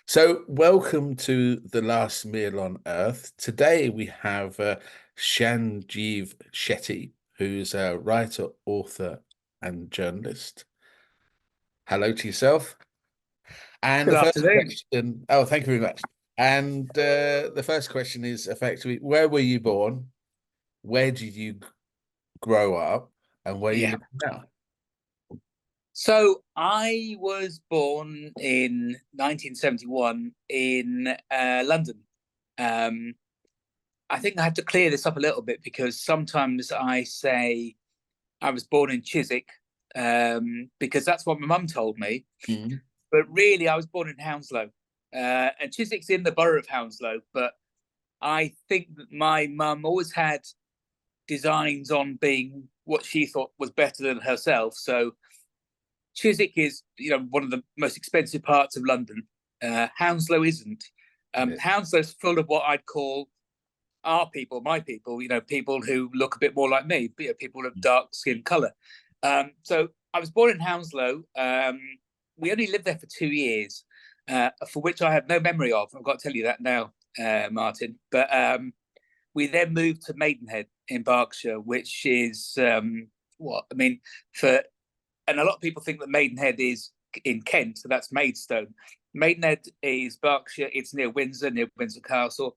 So, welcome to The Last Meal on Earth. Today we have Sanjeev Shetty, who's a writer, author, and journalist. Hello to yourself. And Good the first afternoon. question, oh, thank you very much. And the first question is effectively, where were you born? Where did you grow up? And where you Yeah. live now? So I was born in 1971 in London. Um, I think I have to clear this up a little bit because sometimes I say I was born in Chiswick because that's what my mum told me. Mm. But really, I was born in Hounslow. And Chiswick's in the borough of Hounslow. But I think that my mum always had designs on being what she thought was better than herself. So Chiswick is, one of the most expensive parts of London. Hounslow isn't. Yeah. Hounslow's full of what I'd call our people, my people. People who look a bit more like me, people of dark skin color. So I was born in Hounslow. We only lived there for 2 years, for which I have no memory of. I've got to tell you that now, Martin. But we then moved to Maidenhead in Berkshire, which is what I mean for and a lot of people think that Maidenhead is in Kent, so that's Maidstone. Maidenhead is Berkshire. It's near Windsor Castle,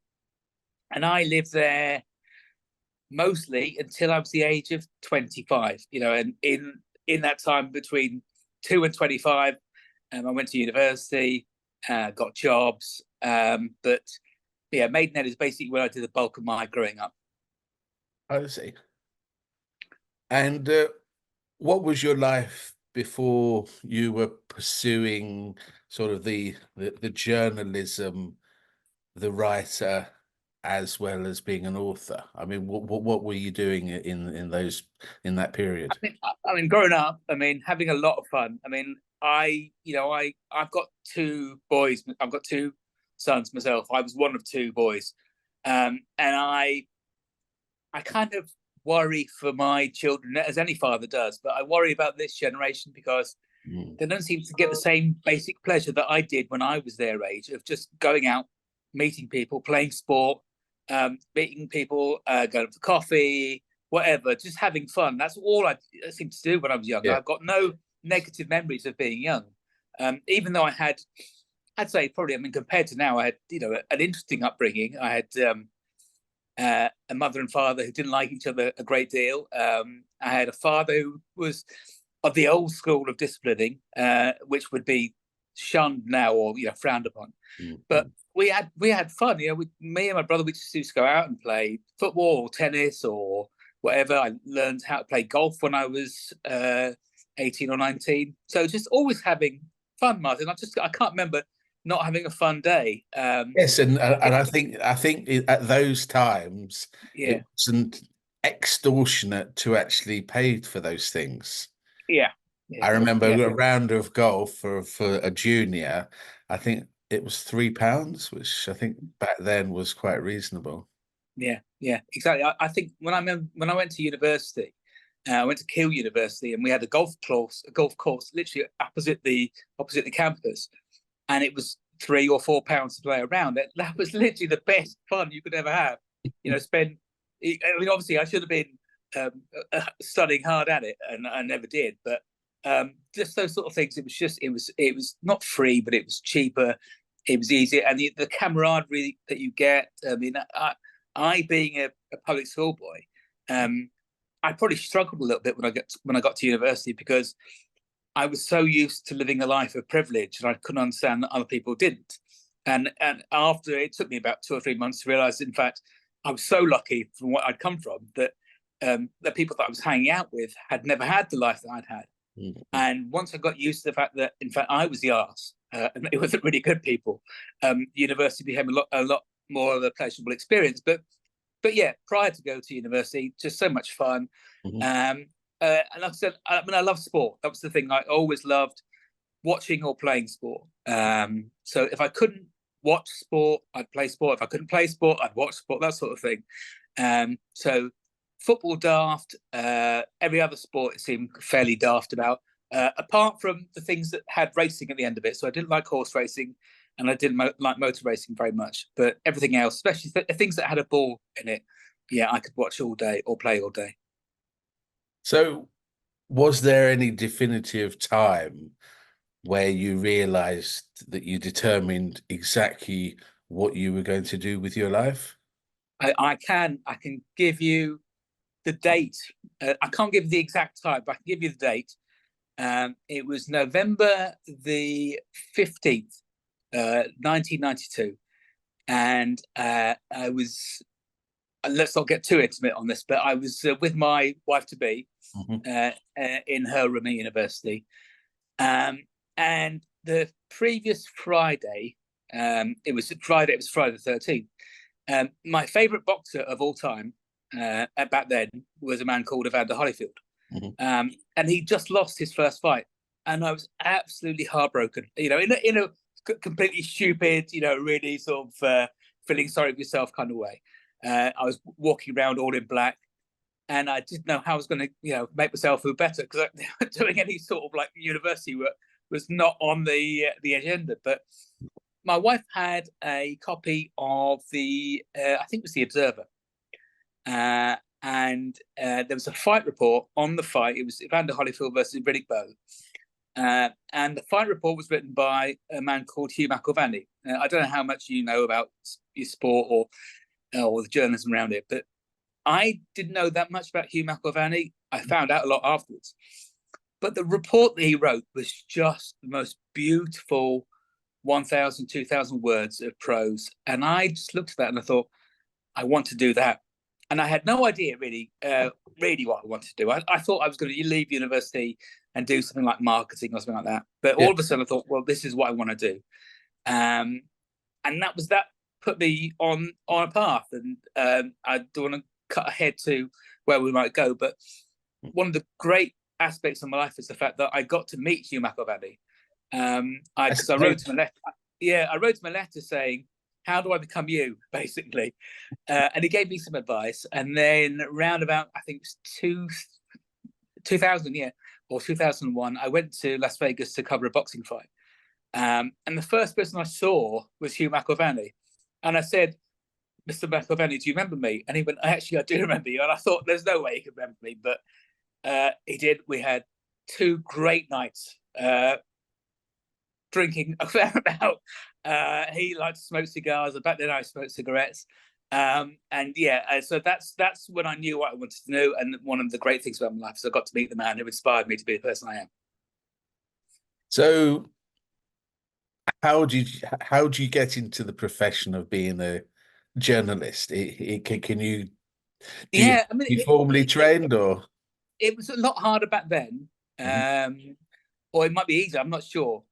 and I lived there mostly until I was the age of 25. And in that time between 2 and 25, I went to university, got jobs, but yeah, Maidenhead is basically where I did the bulk of my growing up. I see. And what was your life before you were pursuing sort of the journalism, the writer, as well as being an author? I mean, what were you doing in that period? I mean, growing up, having a lot of fun. I've got two boys. I've got two sons myself. I was one of two boys, and I kind of worry for my children, as any father does. But I worry about this generation because Mm. they don't seem to get the same basic pleasure that I did when I was their age of just going out, meeting people, playing sport, meeting people, going for coffee, whatever, just having fun. That's all I seemed to do when I was young. Yeah. I've got no negative memories of being young, even though I'd say probably, compared to now, I had, an interesting upbringing. I had a mother and father who didn't like each other a great deal. I had a father who was of the old school of disciplining, which would be shunned now or frowned upon. But Mm. we had fun. Me and my brother, we just used to go out and play football or tennis or whatever. I learned how to play golf when I was 18 or 19. So just always having fun, Martin. I can't remember not having a fun day. Yes, and I think at those times it Yeah, wasn't extortionate to actually pay for those things. yeah, yeah, I remember yeah. a round of golf for a junior. I think it was £3, which I think back then was quite reasonable. Yeah, yeah, exactly. I think when I went to university, I went to Keele University, and we had a golf course, literally opposite the campus, and it was £3 or £4 to play around. That was literally the best fun you could ever have. Spend. Obviously, I should have been studying hard at it, and I never did. But just those sort of things. It was not free, but it was cheaper. It was easier, and the camaraderie that you get. I being a public school boy, I probably struggled a little bit when I got to university because I was so used to living a life of privilege and I couldn't understand that other people didn't. And after it took me about 2 or 3 months to realize, in fact, I was so lucky from what I'd come from that the people that I was hanging out with had never had the life that I'd had. Mhm. And once I got used to the fact that, in fact, I was the arse, and it wasn't really good people, university became a lot more of a pleasurable experience. But yeah, prior to go to university, just so much fun. Mhm. Um, and like I said, I love sport. That was the thing I always loved, watching or playing sport. So if I couldn't watch sport, I'd play sport. If I couldn't play sport, I'd watch sport. That sort of thing. So football daft. Every other sport it seemed fairly daft about. Apart from the things that had racing at the end of it. So I didn't like horse racing. and I didn't like motor racing very much. But everything else, especially things that had a ball in it, yeah, I could watch all day or play all day. So, was there any definitive time where you realized that you determined exactly what you were going to do with your life? I can give you the date. I can't give the exact time, but I can give you the date. It was November the 15th, 1992. And I was, let's not get too intimate on this, but I was with my wife to be in her room at university. And the previous Friday, it was Friday the 13th. My favourite boxer of all time back then was a man called Evander Holyfield. And he just lost his first fight. And I was absolutely heartbroken, in a completely stupid, really sort of feeling sorry for yourself kind of way. I was walking around all in black, and I didn't know how I was going to, make myself feel better, because doing any sort of like university work was not on the agenda. But my wife had a copy of the, I think it was the Observer, and there was a fight report on the fight. It was Evander Holyfield versus Riddick Bowe. And the fight report was written by a man called Hugh McIlvanney. I don't know how much you know about your sport or the journalism around it, but I didn't know that much about Hugh McIlvanney. I found out a lot afterwards. But the report that he wrote was just the most beautiful 1,000, 2,000 words of prose. And I just looked at that and I thought, I want to do that. And I had no idea really what I wanted to do. I thought I was going to leave university and do something like marketing or something like that. But all of a sudden I thought, well, this is what I want to do. And that put me on a path. And I don't want to cut ahead to where we might go. But one of the great aspects of my life is the fact that I got to meet Hugh McIlvanney. Because I wrote him a letter. Yeah, I wrote him a letter saying, how do I become you, basically? And he gave me some advice. And then round about, I think it was 2000, or 2001, I went to Las Vegas to cover a boxing fight. And the first person I saw was Hugh McIlvanney. And I said, Mr. McIlvanney, do you remember me? And he went, actually, I do remember you. And I thought, there's no way he could remember me. But he did. We had 2 great nights drinking a fair amount. He liked to smoke cigars. Back then I smoked cigarettes. So that's when I knew what I wanted to do. And one of the great things about my life is I got to meet the man who inspired me to be the person I am. So how do you get into the profession of being a journalist? Can you you formally trained, or it was a lot harder back then, or it might be easier. I'm not sure.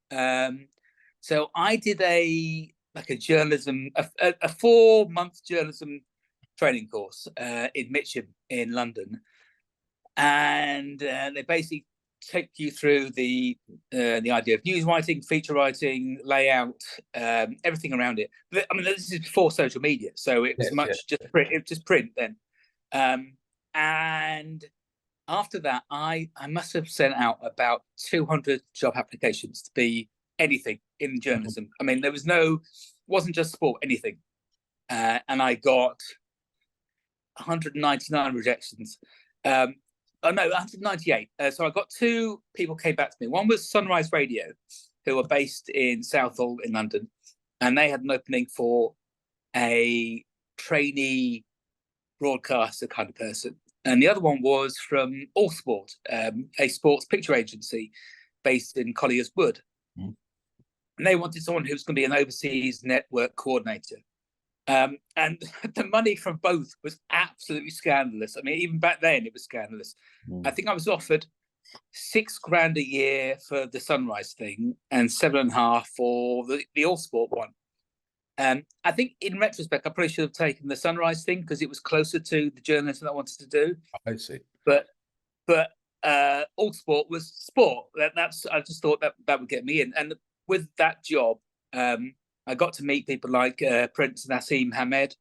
So I did a 4-month journalism training course in Mitcham in London, and they basically take you through the idea of news writing, feature writing, layout, everything around it. But, I mean, this is before social media, so it was just print. It was just print then, and after that, I must have sent out about 200 job applications to be anything in journalism. I mean, wasn't just sport, anything. And I got 199 rejections. Oh no, 198. So I got 2 people came back to me. One was Sunrise Radio, who are based in Southall in London, and they had an opening for a trainee broadcaster kind of person. And the other one was from All Sport, a sports picture agency based in Collier's Wood. And they wanted someone who was going to be an overseas network coordinator. And the money from both was absolutely scandalous. I mean, even back then it was scandalous. I think I was offered $6,000 a year for the Sunrise thing and 7.5 for the All Sport one. I think in retrospect, I probably should have taken the Sunrise thing because it was closer to the journalism I wanted to do. I see. But All Sport was sport. I just thought that would get me in. And with that job, I got to meet people like Prince Nassim Hamed,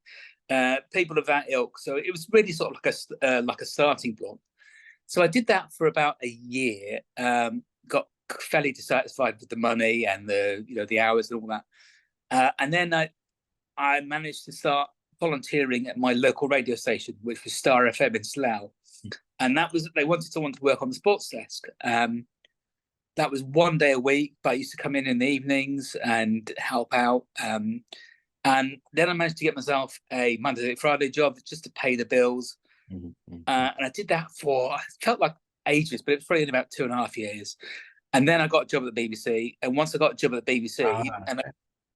people of that ilk. So it was really sort of like a starting block. So I did that for about a year. Got fairly dissatisfied with the money and the hours and all that. And then I managed to start volunteering at my local radio station, which was Star FM in Slough. And they wanted someone to work on the sports desk. That was 1 day a week, but I used to come in the evenings and help out. And then I managed to get myself a Monday to Friday job just to pay the bills. And I did that I felt like ages, but it was probably in about 2.5 years. And then I got a job at the BBC. And once I got a job at the BBC,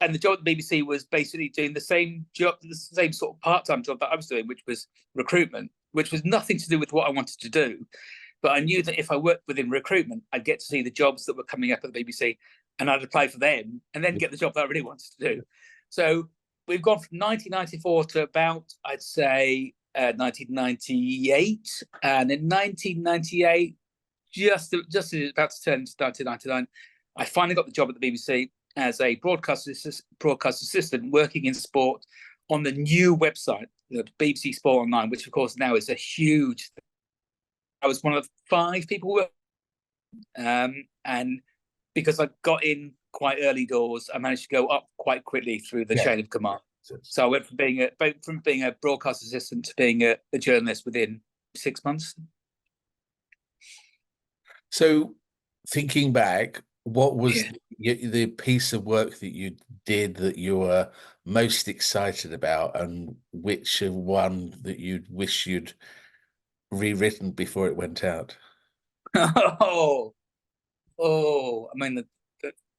and the job at the BBC was basically doing the same job, the same sort of part-time job that I was doing, which was recruitment, which was nothing to do with what I wanted to do. But I knew that if I worked within recruitment, I'd get to see the jobs that were coming up at the BBC, and I'd apply for them and then get the job that I really wanted to do. So we've gone from 1994 to about, I'd say, 1998. And in 1998, just as it was about to turn into 1999, I finally got the job at the BBC as a broadcast assistant working in sport on the new website, the BBC Sport Online, which of course now is a huge thing. I was one of 5 people and because I got in quite early doors, I managed to go up quite quickly through the chain of command. So I went from being a broadcast assistant to being a journalist within 6 months. So thinking back, what was the piece of work that you did that you were most excited about, and which one that you'd wish you'd rewritten before it went out? I mean,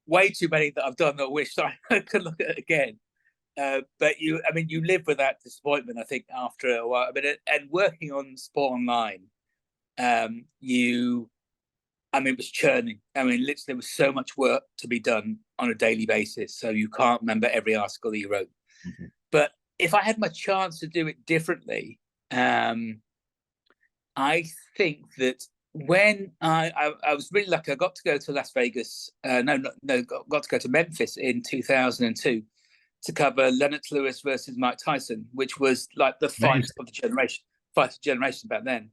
way too many that I've done that I wish I could look at it again. But you live with that disappointment, I think, after a while. I mean, and working on Sport Online, it was churning. I mean, literally, there was so much work to be done on a daily basis, so you can't remember every article that you wrote. But if I had my chance to do it differently, I think that when I was really lucky, I got to go to Las Vegas. Got to go to Memphis in 2002 to cover Lennox Lewis versus Mike Tyson, which was like the fight of the generation back then.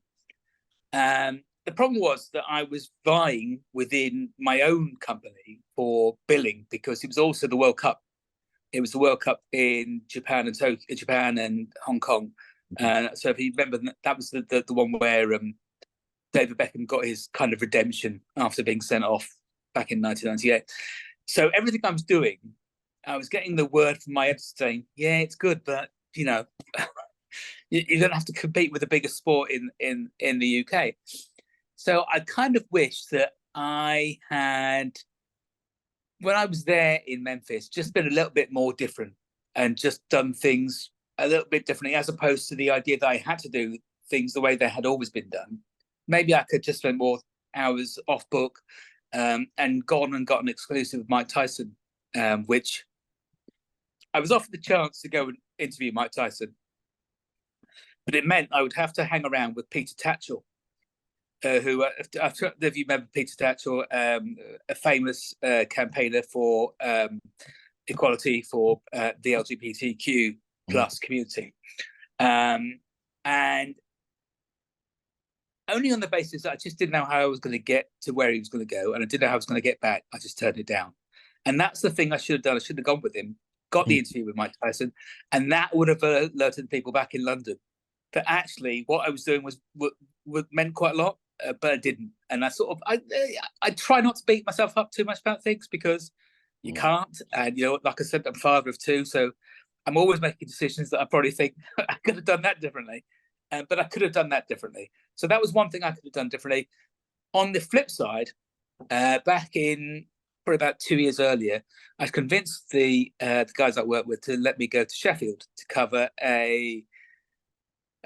The problem was that I was vying within my own company for billing because it was also the World Cup. It was the World Cup in Japan and Hong Kong. So if you remember, that was the one where David Beckham got his kind of redemption after being sent off back in 1998. So everything I was doing, I was getting the word from my editor saying, "Yeah, it's good, but you don't have to compete with the biggest sport in the UK." So I kind of wish that I had, when I was there in Memphis, just been a little bit more different and just done things a little bit differently, as opposed to the idea that I had to do things the way they had always been done. Maybe I could just spend more hours off book and gone and got an exclusive with Mike Tyson, which I was offered the chance to go and interview Mike Tyson, but it meant I would have to hang around with Peter Tatchell, who, if you remember Peter Tatchell, a famous campaigner for equality for the LGBTQ plus community. And only on the basis that I just didn't know how I was going to get to where he was going to go, and I didn't know how I was going to get back, I just turned it down. And that's the thing I should have done. I should have gone with him, got the interview with Mike Tyson, and that would have alerted people back in London that actually what I was doing was meant quite a lot, but I didn't. And I try not to beat myself up too much about things because you can't. And like I said, I'm father of 2, so I'm always making decisions that I probably think I could have done that differently. But I could have done that differently. So that was one thing I could have done differently. On the flip side, back in probably about 2 years earlier, I convinced the guys I work with to let me go to Sheffield to cover a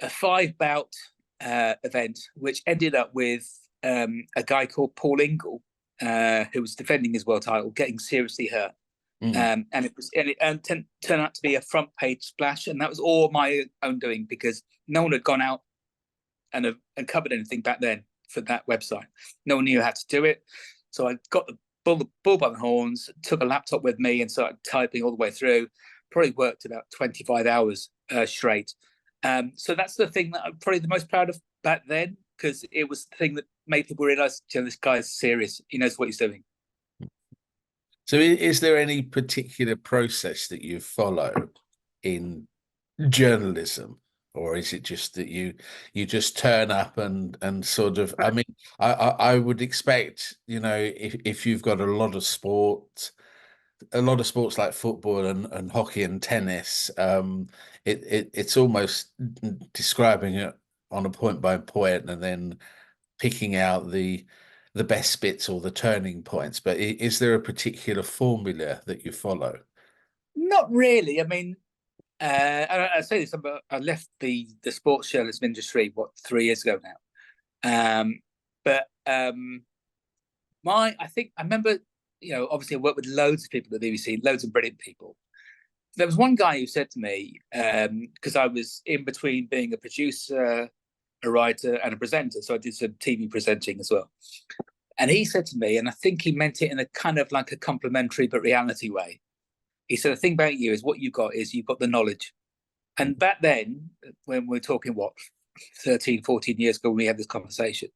5-bout event, which ended up with a guy called Paul Ingle, who was defending his world title, getting seriously hurt. And it turned out to be a front page splash, and that was all my own doing because no one had gone out and covered anything back then for that website. No one knew how to do it, so I got the bull by the horns, took a laptop with me, and started typing all the way through. Probably worked about 25 hours straight. So that's the thing that I'm probably the most proud of back then, because it was the thing that made people realize, this guy's serious. He knows what he's doing. So is there any particular process that you follow in journalism, or is it just that you just turn up and sort of, I mean, I would expect, if you've got a lot of sports like football and hockey and tennis, it's almost describing it on a point by point and then picking out the best bits or the turning points. But is there a particular formula that you follow? Not really. I mean, I say this, I left the sports journalism industry, 3 years ago now. But I think I remember, obviously I worked with loads of people at the BBC, loads of brilliant people. There was one guy who said to me, because I was in between being a producer, a writer, and a presenter, so I did some TV presenting as well. And he said to me, and I think he meant it in a kind of like a complimentary but reality way. He said, the thing about you is what you've got the knowledge. And back then, when we're talking, 13, 14 years ago when we had this conversation,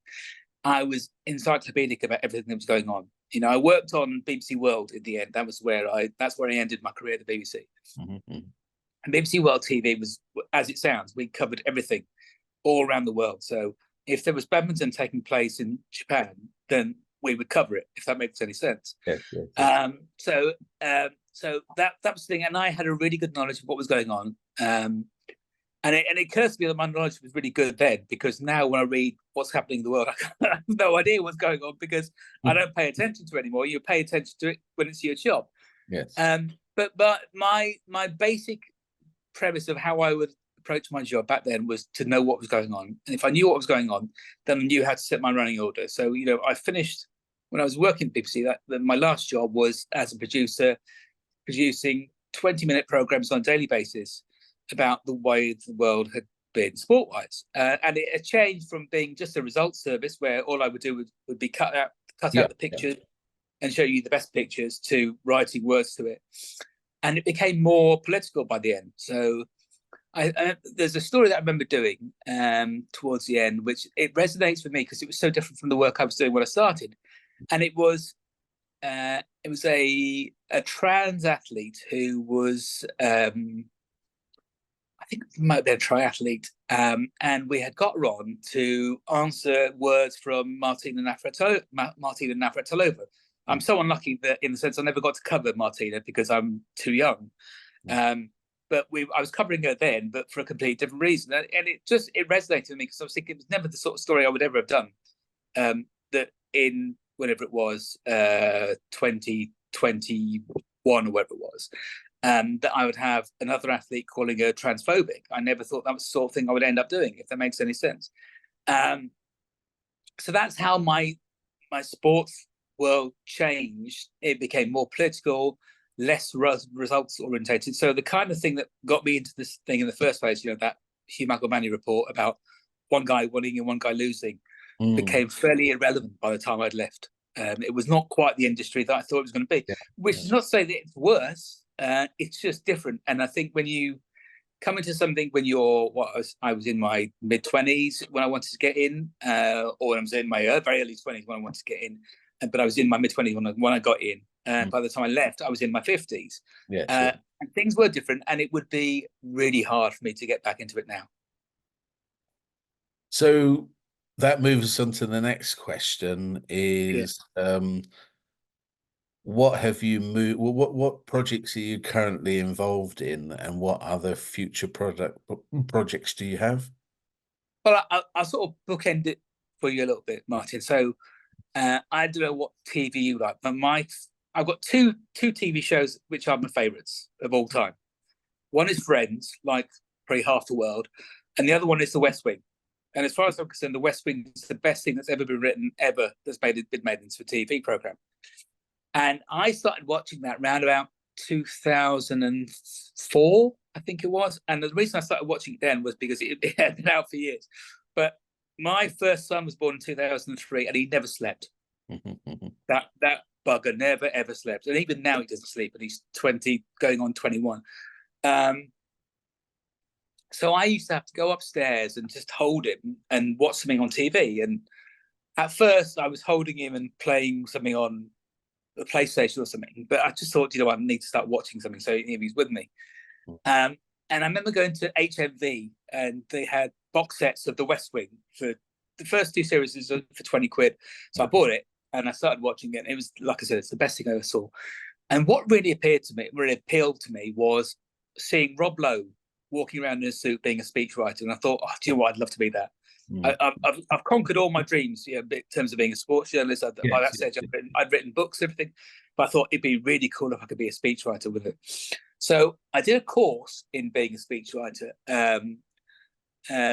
I was encyclopedic about everything that was going on. I worked on BBC World in the end. That's where I ended my career at the BBC. Mm-hmm. And BBC World TV was, as it sounds, we covered everything all around the world. So if there was badminton taking place in Japan, then we would cover it, if that makes any sense. Yes, yes. So that was the thing, and I had a really good knowledge of what was going on. And it occurs to me that my knowledge was really good then, because now when I read what's happening in the world, I have no idea what's going on because I don't pay attention to it anymore. You pay attention to it when it's your job. Yes. But my basic premise of how I would approach my job back then was to know what was going on. And if I knew what was going on, then I knew how to set my running order. So, I finished when I was working at BBC, my last job was as a producer, producing 20-minute programs on a daily basis about the way the world had been sport-wise. And it had changed from being just a results service where all I would do would be cut out the picture and show you the best pictures, to writing words to it. And it became more political by the end. So there's a story that I remember doing towards the end, which it resonates with me because it was so different from the work I was doing when I started. And it was a trans athlete who was, I think it might be a triathlete, and we had got her on to answer words from Martina Navratilova. I'm so unlucky that, in the sense, I never got to cover Martina because I'm too young. But I was covering her then, but for a completely different reason. And it resonated with me because I was thinking it was never the sort of story I would ever have done. That in whenever it was, 2021 or whatever it was, that I would have another athlete calling her transphobic. I never thought that was the sort of thing I would end up doing, if that makes any sense. So that's how my sports world changed. It became more political, less results orientated. So the kind of thing that got me into this thing in the first place, that Hugh McElmany report about one guy winning and one guy losing, became fairly irrelevant by the time I'd left. It was not quite the industry that I thought it was going to be, which is not to say that it's worse. It's just different. And I think when you come into something when you're, I was in my mid-20s when I wanted to get in, or when I was in my very early 20s when I wanted to get in, but I was in my mid-20s when I got in. By the time I left, I was in my 50s. And things were different, and it would be really hard for me to get back into it now. So that moves us on to the next question is, what have you moved? What projects are you currently involved in, and what other future projects do you have? Well, I'll sort of bookend it for you a little bit, Martin. So I don't know what TV you like, but I've got two TV shows which are my favourites of all time. One is Friends, like probably half the world, and the other one is The West Wing. And as far as I'm concerned, The West Wing is the best thing that's ever been written, that's been made into a TV programme. And I started watching that around about 2004, I think it was. And the reason I started watching it then was because it had been out for years. But my first son was born in 2003, and he never slept. that bugger never ever slept, and even now he doesn't sleep, and he's 20 going on 21. So I used to have to go upstairs and just hold him and watch something on TV. And at first I was holding him and playing something on the PlayStation or something. But I just thought, I need to start watching something. So he was with me. And I remember going to HMV, and they had box sets of The West Wing for the first two series for 20 quid. So I bought it and I started watching it. And it was, like I said, it's the best thing I ever saw. And what really appealed to me was seeing Rob Lowe walking around in a suit being a speechwriter. And I thought, do you know what? I'd love to be that. I've conquered all my dreams, in terms of being a sports journalist. By that stage, I'd written books, everything. But I thought it'd be really cool if I could be a speechwriter with it. So I did a course in being a speechwriter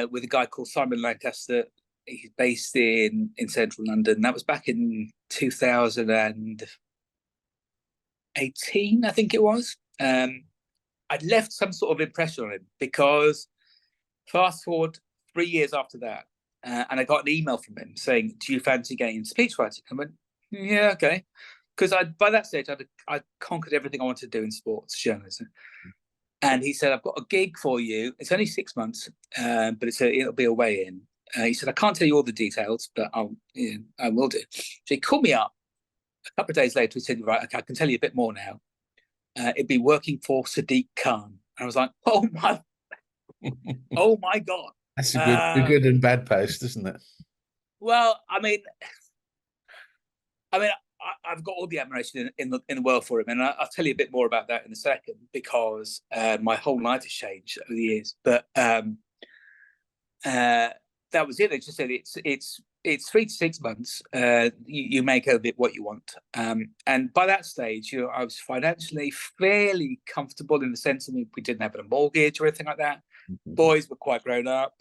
with a guy called Simon Lancaster. He's based in central London. That was back in 2018, I think it was. I'd left some sort of impression on him, because fast forward 3 years after that, and I got an email from him saying, "Do you fancy getting into speechwriting?" I went, "Yeah, okay." Because by that stage, I'd conquered everything I wanted to do in sports journalism. And he said, "I've got a gig for you. It's only 6 months, but it'll be a way in." He said, "I can't tell you all the details, but I will do." So he called me up a couple of days later. He said, "Right, okay, I can tell you a bit more now. It'd be working for Sadiq Khan." And I was like, "Oh my, oh my God." That's a good and bad post, isn't it? Well, I mean, I've got all the admiration in the world for him, and I'll tell you a bit more about that in a second, because my whole life has changed over the years. But that was it. They just said it's 3 to 6 months. You make of it what you want. And by that stage, I was financially fairly comfortable, in the sense that we didn't have a mortgage or anything like that. Boys were quite grown up.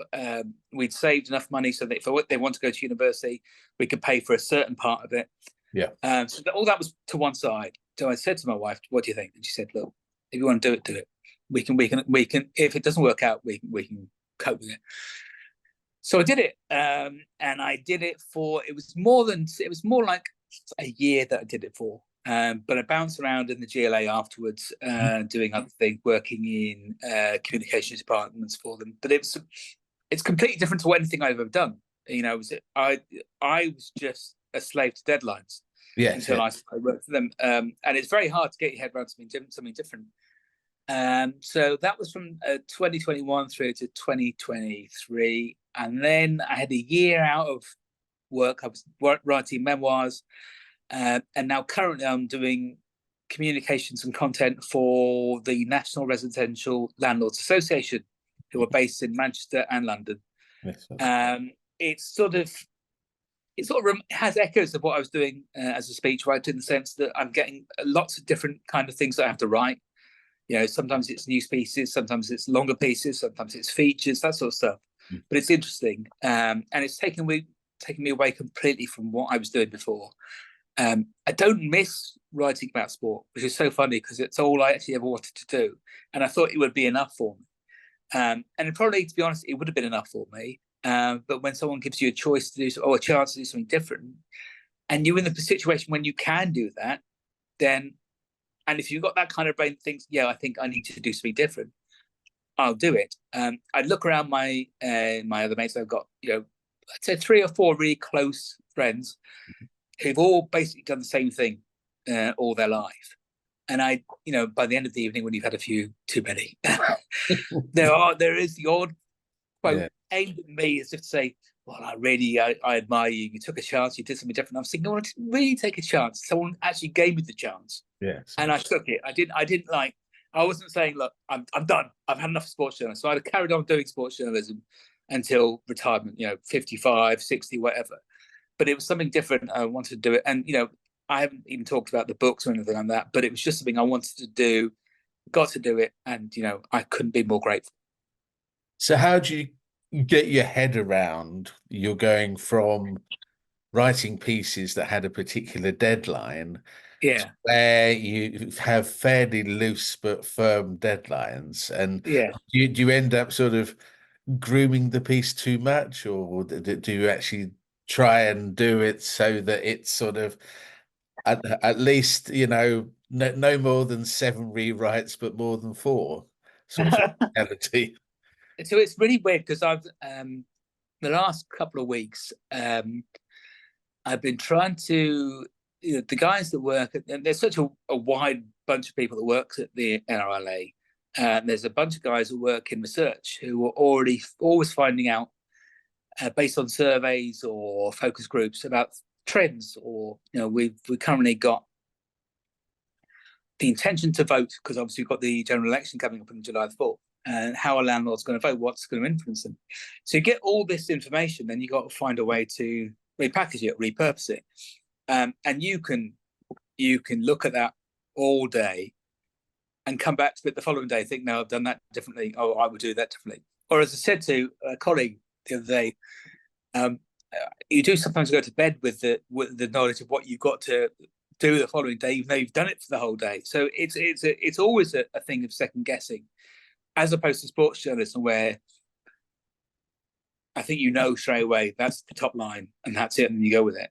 We'd saved enough money so that if they want to go to university, we could pay for a certain part of it. Yeah. So all that was to one side. So I said to my wife, "What do you think?" And she said, "Look, if you want to do it, do it. We can. If it doesn't work out, we can cope with it." So I did it, and I did it for. It was more like a year that I did it for. But I bounced around in the GLA afterwards, doing other things, working in communications departments for them. But it's completely different to anything I've ever done. I was just a slave to deadlines until I worked for them, and it's very hard to get your head around something different. So that was from 2021 through to 2023, and then I had a year out of work. I was writing memoirs, and now currently I'm doing communications and content for the National Residential Landlords Association, who are based in Manchester and London. Yes. It sort of has echoes of what I was doing as a speechwriter, in the sense that I'm getting lots of different kind of things that I have to write. Sometimes it's news pieces, sometimes it's longer pieces, sometimes it's features, that sort of stuff. But it's interesting, and it's taken me away completely from what I was doing before. I don't miss writing about sport, which is so funny, because it's all I actually ever wanted to do, and I thought it would be enough for me. And probably, to be honest, it would have been enough for me. But when someone gives you a choice to do, or a chance to do something different, and you're in the situation when you can do that, then, and if you've got that kind of brain that thinks, "Yeah, I think I need to do something different," I'll do it. I look around my other mates. I've got, I'd say 3 or 4 really close friends who've all basically done the same thing all their life. And by the end of the evening, when you've had a few too many, there is the odd quote aimed at me, as if to say, "Well, I admire you. You took a chance. You did something different." I'm thinking, "No, I didn't really take a chance. Someone actually gave me the chance." And I took it. I didn't like. I wasn't saying, "Look, I'm done. I've had enough of sports journalism." So I carried on doing sports journalism until retirement. 55, 60, whatever. But it was something different. I wanted to do it, and I haven't even talked about the books or anything like that. But it was just something I wanted to do. Got to do it, and I couldn't be more grateful. So how do you get your head around you're going from writing pieces that had a particular deadline, where you have fairly loose but firm deadlines, and do you end up sort of grooming the piece too much, or do you actually try and do it so that it's sort of at least no more than 7 rewrites but more than 4 sort of reality? So it's really weird, because I've the last couple of weeks I've been trying to the guys that work and there's such a wide bunch of people that works at the NRLA. There's a bunch of guys who work in research who are already always finding out based on surveys or focus groups about trends, or we currently got the intention to vote, because obviously we've got the general election coming up on July the 4th, and how a landlord's going to vote, what's going to influence them. So you get all this information, then you got to find a way to repackage it, repurpose it, and you can look at that all day and come back to it the following day, think, no, I've done that differently. Oh, I would do that differently. Or as I said to a colleague the other day, you do sometimes go to bed with the knowledge of what you've got to do the following day, even though you've done it for the whole day. So it's always a thing of second guessing, as opposed to sports journalism, where I think straight away that's the top line and that's it, and you go with it.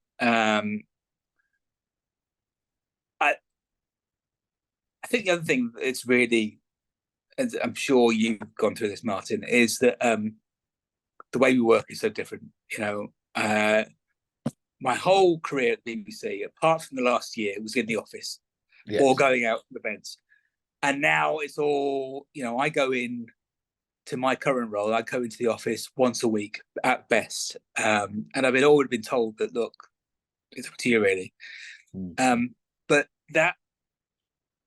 I think the other thing that's really, and I'm sure you've gone through this, Martin, is that the way we work is so different. My whole career at the BBC, apart from the last year, was in the office or going out to events. And now it's all, I go in to my current role, I go into the office once a week at best. And I've always been told that, look, it's up to you, really. But that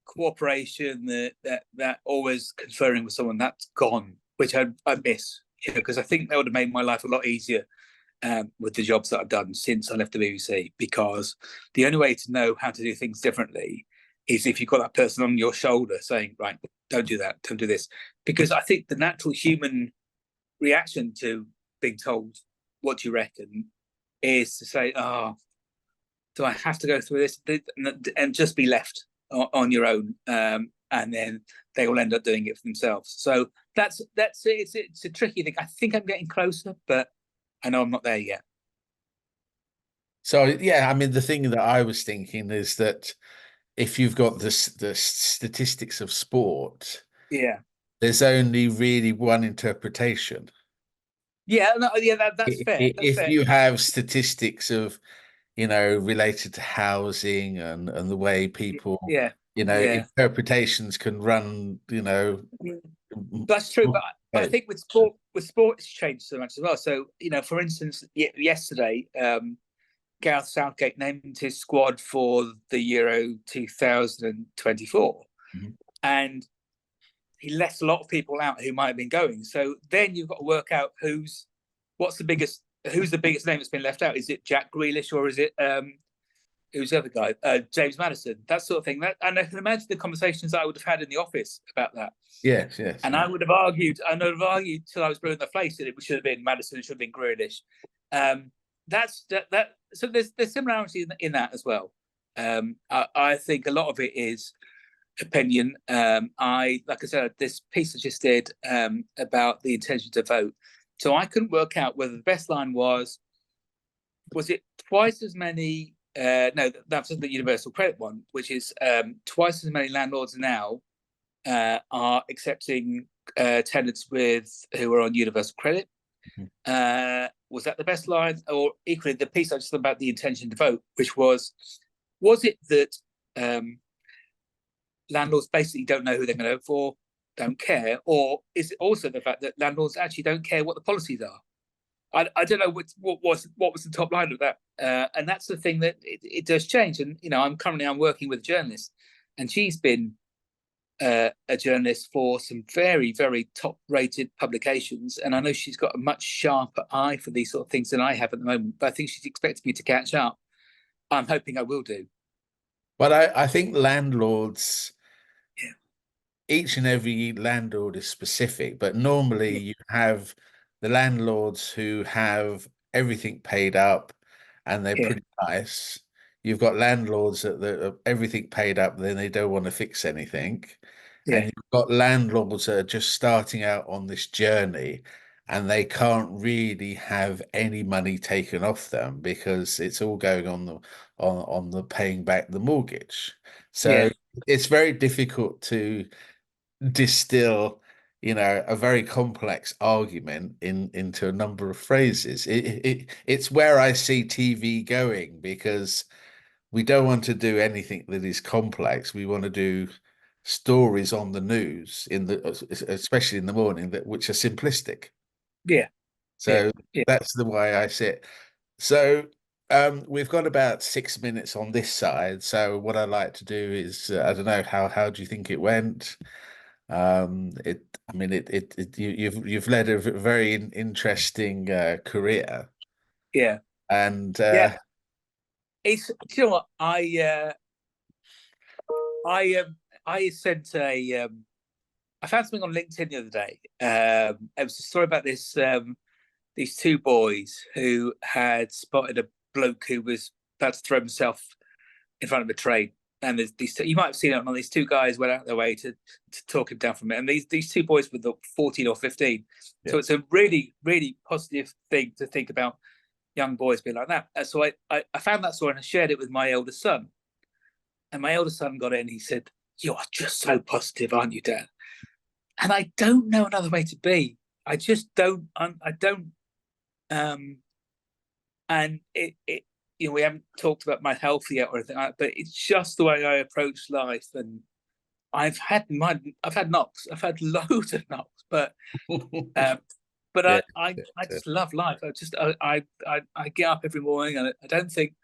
cooperation, that always conferring with someone, that's gone, which I miss, because I think that would have made my life a lot easier with the jobs that I've done since I left the BBC, because the only way to know how to do things differently is if you've got that person on your shoulder saying, right, don't do that, don't do this. Because I think the natural human reaction to being told, what do you reckon, is to say, oh, do I have to go through this? And just be left on your own. And then they will end up doing it for themselves. So that's it's a tricky thing. I think I'm getting closer, but I know I'm not there yet. So yeah, I mean, the thing that I was thinking is that if you've got the statistics of sport, Yeah, there's only really one interpretation. yeah, no, yeah. That's fair. That's If fair. you have statistics of, related to housing and the way people, Yeah, yeah. interpretations can run, That's true, but I think with sport, it's changed so much as well. So for instance, yesterday, Gareth Southgate named his squad for the Euro 2024, and he left a lot of people out who might have been going. So then you've got to work out who's the biggest name that's been left out. Is it Jack Grealish, or is it who's the other guy? James Maddison, that sort of thing. And I can imagine the conversations that I would have had in the office about that. Yes. And I would have argued till I was blue in the face that it should have been Maddison, it should have been Grealish. That's that. So there's similarity in that as well. I think a lot of it is opinion. Like I said, this piece I just did about the intention to vote. So I couldn't work out whether the best line was it twice as many. No, that's the universal credit one, which is twice as many landlords now are accepting tenants who are on universal credit. Was that the best line? Or equally, the piece I just about the intention to vote, which was it that landlords basically don't know who they're going to vote for, don't care, or is it also the fact that landlords actually don't care what the policies are? I don't know what was the top line of that, and that's the thing that it does change. And I'm working with a journalist, and she's been a journalist for some very, very top-rated publications, and I know she's got a much sharper eye for these sort of things than I have at the moment. But I think she's expecting me to catch up. I'm hoping I will do. But I think landlords, each and every landlord is specific, but normally you have the landlords who have everything paid up and they're pretty nice. You've got landlords that are everything paid up, then they don't want to fix anything. And you've got landlords that are just starting out on this journey and they can't really have any money taken off them because it's all going on the paying back the mortgage. So it's very difficult to distill, a very complex argument into a number of phrases. It's where I see TV going, because we don't want to do anything that is complex. We want to do stories on the news especially in the morning, that which are simplistic. Yeah, yeah, So yeah, that's the way I sit. So we've got about 6 minutes on this side. So what I'd like to do is, I don't know, how do you think it went? I mean, you've led a very interesting career, yeah, and yeah. It's, do you know what I I sent I found something on LinkedIn the other day. It was a story about these two boys who had spotted a bloke who was about to throw himself in front of a train. And there's these two, you might have seen it on these two guys went out their way to talk him down from it. And these two boys were 14 or 15. yeah. So it's a really, really positive thing to think about young boys being like that. And so I found that story and I shared it with my eldest son. And my eldest son got it and he said, "You are just so positive, aren't you, Dad?" And I don't know another way to be. I just don't. I don't. Um, and it you know, we haven't talked about my health yet or anything like that, but it's just the way I approach life. And I've had knocks, I've had loads of knocks, um, but Yeah, I just love life. I get up every morning and I don't think,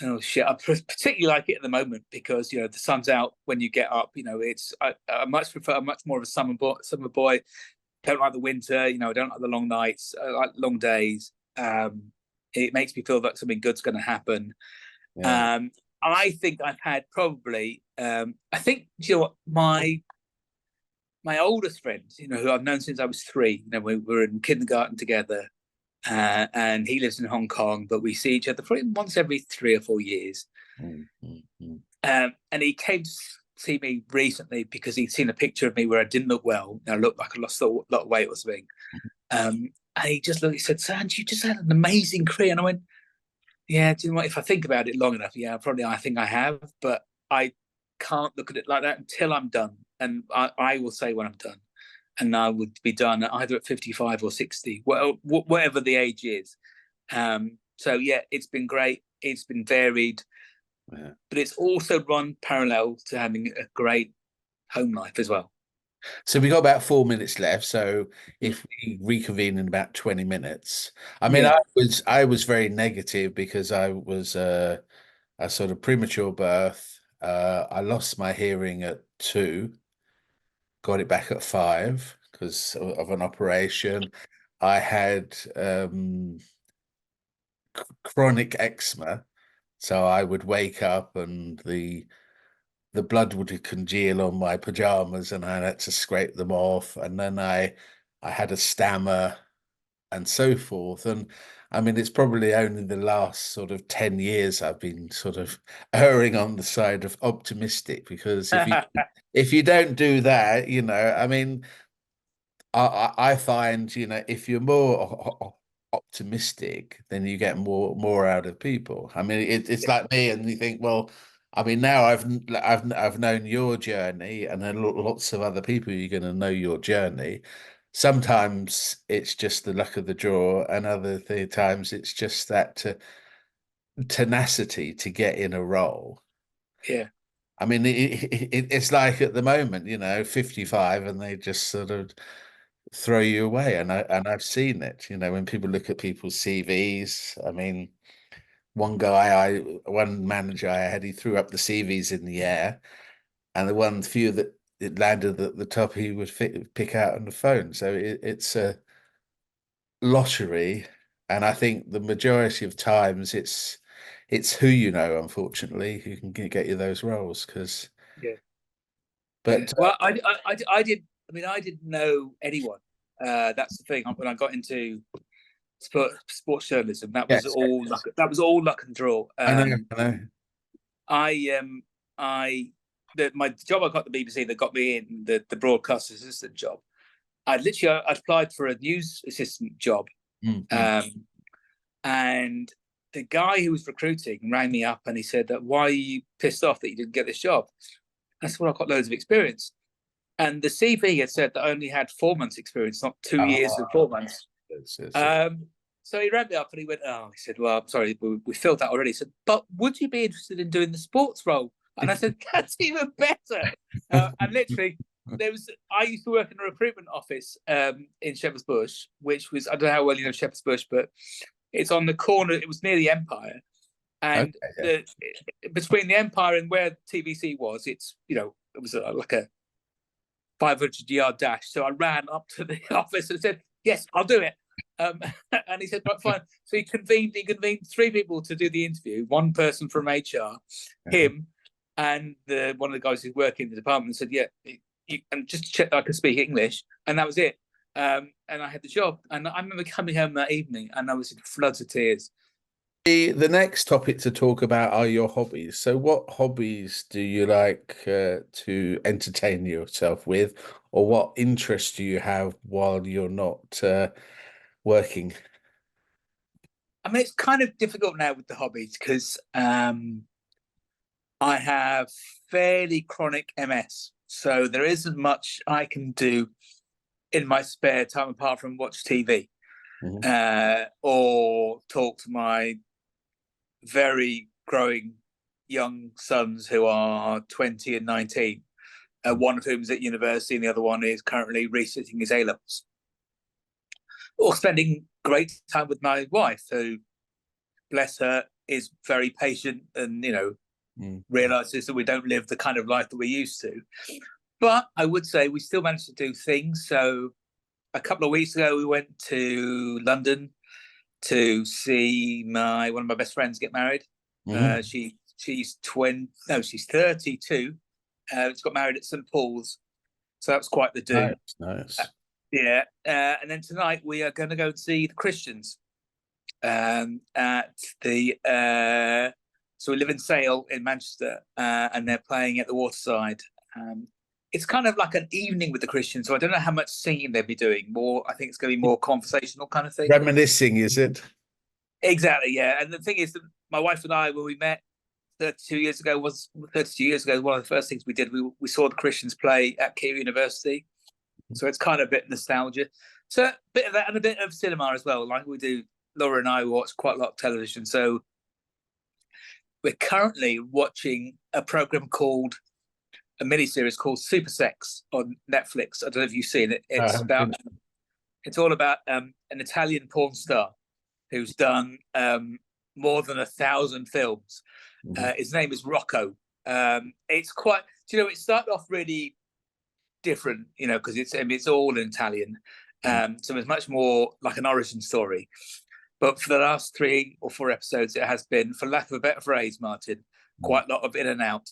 oh shit. I particularly like it at the moment because you know the sun's out when you get up. You know, I much prefer. I'm much more of a summer boy. Summer boy. Don't like the winter. You know, I don't like the long nights. I like long days. It makes me feel like something good's going to happen. yeah. I think I've had probably. I think, you know what, my oldest friend, you know, who I've known since I was 3. You know, we were in kindergarten together, and he lives in Hong Kong, but we see each other probably once every 3 or 4 years. Mm, mm, mm. And he came to see me recently because he'd seen a picture of me where I didn't look well. I looked like I lost a lot of weight or something. And he just looked, he said, "Sanj, you just had an amazing career." And I went, "Yeah, do you know what? If I think about it long enough, yeah, probably I think I have, but I can't look at it like that until I'm done. And I will say when I'm done. And I would be done either at 55 or 60, whatever the age is." So yeah, it's been great. It's been varied, Yeah. but it's also run parallel to having a great home life as well. So we got about 4 minutes left. So Mm. if we reconvene in about 20 minutes, I mean, Yeah. I was very negative because I was a sort of premature birth. I lost my hearing at 2, got it back at 5 because of an operation. I had chronic eczema, so I would wake up and the blood would congeal on my pajamas and I had to scrape them off. And then I had a stammer and so forth. And I mean, it's probably only the last sort of 10 years I've been sort of erring on the side of optimistic, because if you don't do that, I mean, I find, if you're more optimistic, then you get more out of people. I mean, it's like me, and you think, well, I mean, now I've known your journey, and then lots of other people you're going to know your journey. Sometimes it's just the luck of the draw, and other times it's just that tenacity to get in a role. Yeah. I mean, it's like at the moment, 55, and they just sort of throw you away. And I've seen it, when people look at people's CVs. I mean, one manager I had, he threw up the CVs in the air, and the one few that it landed at the top, he would pick out on the phone. So it's a lottery, and I think the majority of times it's who you know, unfortunately, who can get you those roles. Because, Yeah. Yeah. but Well, I did. I mean, I didn't know anyone. That's the thing. When I got into sports journalism, that was yes, all luck. That was all luck and draw. I know, I know. I I my job I got at the BBC that got me in the broadcast assistant job. I applied for a news assistant job, Mm-hmm. um, and the guy who was recruiting rang me up and he said that, "Why are you pissed off that you didn't get this job?" I said, "Well, I've got loads of experience." And the CV had said that I only had 4 months experience, not 2 years and 4 months. Yes, yes, yes. Um, So he rang me up and he went, "Oh," he said, "Well, I'm sorry, we filled that already." He said, "But would you be interested in doing the sports role?" And I said, "That's even better." And literally, I used to work in a recruitment office in Shepherd's Bush, which was, I don't know how well you know Shepherd's Bush, but it's on the corner. It was near the Empire, and Okay, between the Empire and where TVC was, it's, it was like a 500-yard dash. So I ran up to the office and said, "Yes, I'll do it." And he said, "Right, fine." So he convened three people to do the interview. One person from HR, him, and one of the guys who's working in the department, said, "Yeah, and just to check that I could speak English," and that was it. And I had the job. And I remember coming home that evening, and I was in floods of tears. The next topic to talk about are your hobbies. So, what hobbies do you like to entertain yourself with, or what interests do you have while you're not working? I mean, it's kind of difficult now with the hobbies because I have fairly chronic MS. So there isn't much I can do in my spare time apart from watch TV or talk to my very growing young sons who are 20 and 19, one of whom is at university and the other one is currently resitting his A-levels. Or spending great time with my wife, who, bless her, is very patient and, realizes that we don't live the kind of life that we used to. But I would say we still manage to do things. So a couple of weeks ago, we went to London to see one of my best friends get married. She's 20. No, she's 32. She got married at St. Paul's, so that was quite the do. Nice. Yeah, and then tonight we are going to go and see the Christians at the. So we live in Sale in Manchester, and they're playing at the Waterside. It's kind of like an evening with the Christians, so I don't know how much singing they'll be doing. I think it's going to be more conversational kind of thing. Reminiscing, is it? Exactly, yeah. And the thing is that my wife and I, when we met 32 years ago, one of the first things we did, we saw the Christians play at Kew University. So it's kind of a bit nostalgia. So a bit of that and a bit of cinema as well. Like we do, Laura and I watch quite a lot of television. So we're currently watching a miniseries called Super Sex on Netflix. I don't know if you've seen it. It's all about an Italian porn star who's done more than 1,000 films. His name is Rocco. It's quite, it started off really different, because it's all in Italian. So it's much more like an origin story. But for the last 3 or 4 episodes, it has been, for lack of a better phrase, Martin, quite a lot of in and out.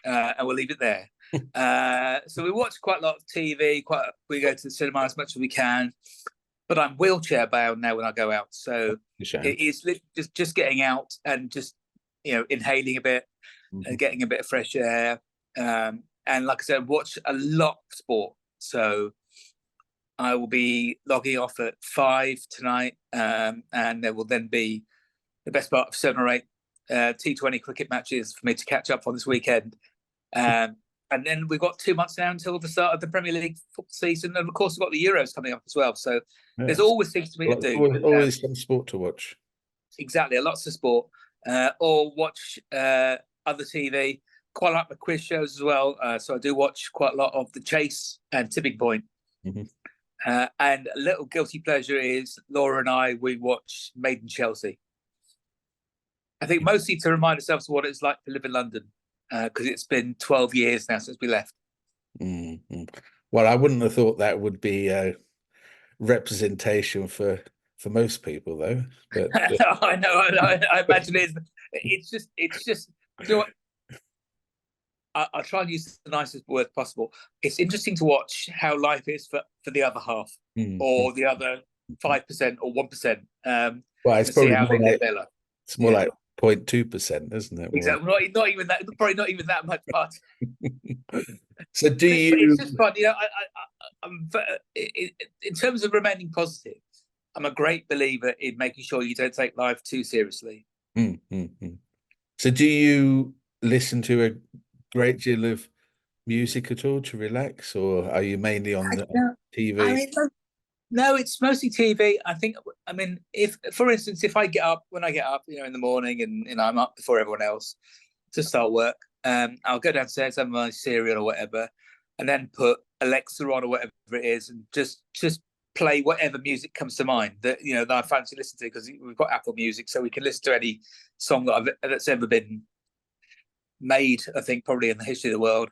And we'll leave it there. So we watch quite a lot of TV. We go to the cinema as much as we can. But I'm wheelchair bound now when I go out. So it is just getting out and just, inhaling a bit and getting a bit of fresh air. And like I said, watch a lot of sport. So I will be logging off at 5 tonight, and there will then be the best part of 7 or 8 T20 cricket matches for me to catch up on this weekend. And then we've got 2 months now until the start of the Premier League football season. And of course, we've got the Euros coming up as well. So there's always things for me to do. Always some sport to watch. Exactly. Lots of sport. Or watch other TV. Quite like the quiz shows as well. So I do watch quite a lot of The Chase and Tipping Point. And a little guilty pleasure is Laura and we watch Made in Chelsea. I think mostly to remind ourselves of what it's like to live in London, because it's been 12 years now since we left. Well, I wouldn't have thought that would be a representation for most people, though. But I know. I imagine it's just. You know what? I'll try and use the nicest word possible. It's interesting to watch how life is for the other half, or the other 5% or 1%. Well, it's probably how they live their life. It's more like 0.2%, isn't it? Exactly. Not even that. Probably not even that much part. So do you? It's just fun. I'm in terms of remaining positive, I'm a great believer in making sure you don't take life too seriously. So do you listen to a great deal of music at all to relax, or are you mainly on the TV? I mean, No, it's mostly TV. I think. I mean, if, for instance, if I get up when I get up, in the morning, and I'm up before everyone else to start work, I'll go downstairs, have my cereal or whatever, and then put Alexa on or whatever it is, and just play whatever music comes to mind that I fancy listening to, because we've got Apple Music, so we can listen to any song that's ever been made. I think probably in the history of the world.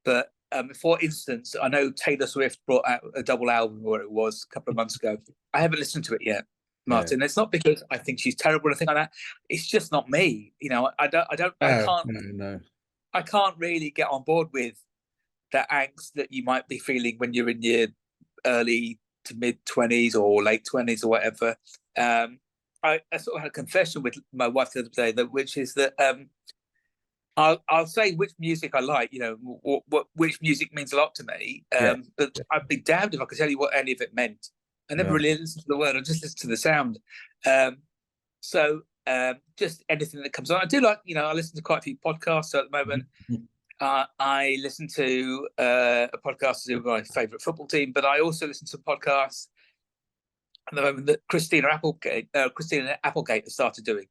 But for instance, I know Taylor Swift brought out a double album, or it was a couple of months ago. I haven't listened to it yet, Martin. Yeah. It's not because I think she's terrible or anything like that. It's just not me. No, no, no. I can't really get on board with that angst that you might be feeling when you're in your early to mid 20s or late 20s or whatever. I sort of had a confession with my wife the other day, which is that I'll say which music I like, which music means a lot to me. Yeah, But yeah, I'd be damned if I could tell you what any of it meant. I never no. really listened to the word; I just listened to the sound. Just anything that comes on. I do like, I listen to quite a few podcasts. So at the moment, I listen to a podcast to do with my favourite football team, but I also listen to podcasts at the moment that Christina Applegate has started doing.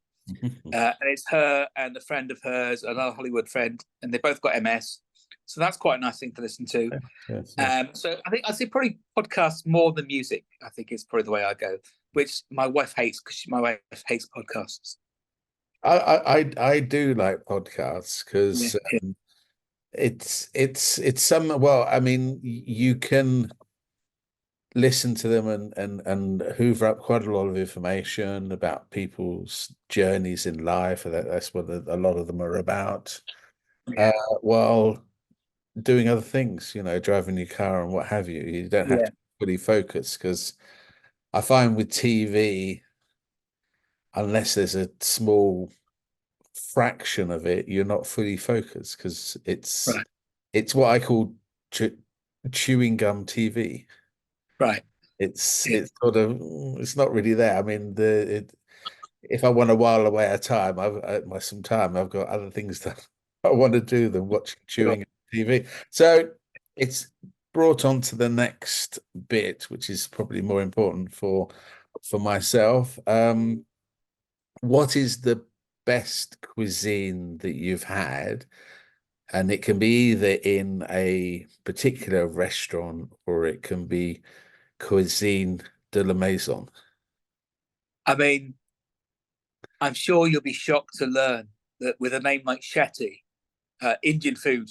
And it's her and a friend of hers, another Hollywood friend, and they both got MS. So that's quite a nice thing to listen to. Yes, yes. So I think I see probably podcasts more than music. I think is probably the way I go, which my wife hates, because my wife hates podcasts. I do like podcasts Yeah, because it's some, well, I mean, you can listen to them and hoover up quite a lot of information about people's journeys in life. That's what a lot of them are about. Uh, yeah, while doing other things, driving your car and what have you. You don't have yeah, to fully focus, because I find with TV, unless there's a small fraction of it, you're not fully focused, because right, it's what I call chewing gum TV. right, It's yeah, it's sort of, it's not really there. I mean, if I want to while away a time, some time, I've got other things that I want to do than watching sure. chewing TV. So it's brought on to the next bit, which is probably more important for myself. What is the best cuisine that you've had? And it can be either in a particular restaurant, or it can be cuisine de la maison. I mean, I'm sure you'll be shocked to learn that with a name like Shetty, Indian food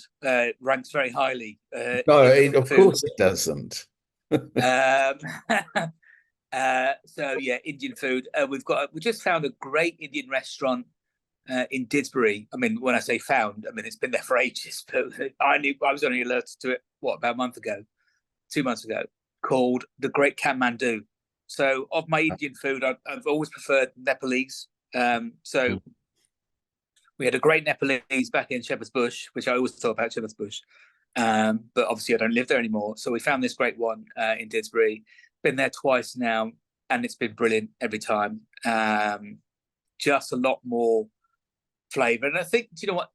ranks very highly No, in the of food. course it doesn't. Um, so yeah, Indian food. We just found a great Indian restaurant in Didsbury. I mean, when I say found, I mean it's been there for ages. But I was only alerted to it about a month ago, 2 months ago, called the Great Kathmandu. So of my Indian food, I've always preferred Nepalese. So we had a great Nepalese back in Shepherd's Bush, which I always thought about Shepherd's Bush. But obviously I don't live there anymore. So we found this great one in Didsbury. Been there twice now, and it's been brilliant every time. Just a lot more flavour. And I think, do you know what?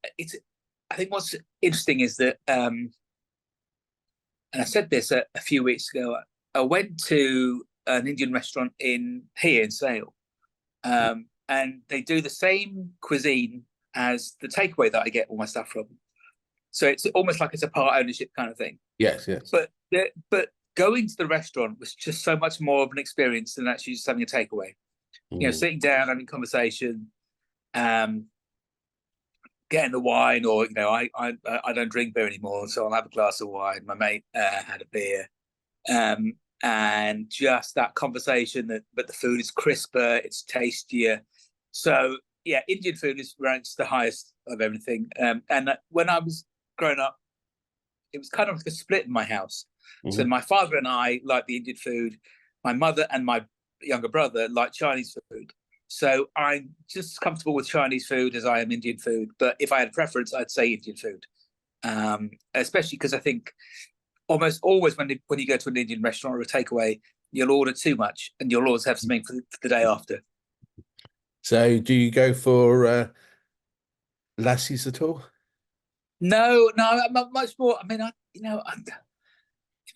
I think what's interesting is that, and I said this a few weeks ago, I went to an Indian restaurant here in Sale, and they do the same cuisine as the takeaway that I get all my stuff from. So it's almost like it's a part ownership kind of thing. Yes, yes. But going to the restaurant was just so much more of an experience than actually just having a takeaway. Sitting down, having conversation, getting the wine, or I don't drink beer anymore, so I'll have a glass of wine. My mate had a beer, and just that conversation. But the food is crisper, it's tastier. So yeah, Indian food ranks the highest of everything. And when I was growing up, it was kind of like a split in my house. So my father and I liked the Indian food. My mother and my younger brother liked Chinese food. So I'm just as comfortable with Chinese food as I am Indian food. But if I had a preference, I'd say Indian food. Especially because I think almost always when you go to an Indian restaurant or a takeaway, you'll order too much, and you'll always have something for the day after. So do you go for lassis at all? No, I'm much more. I mean,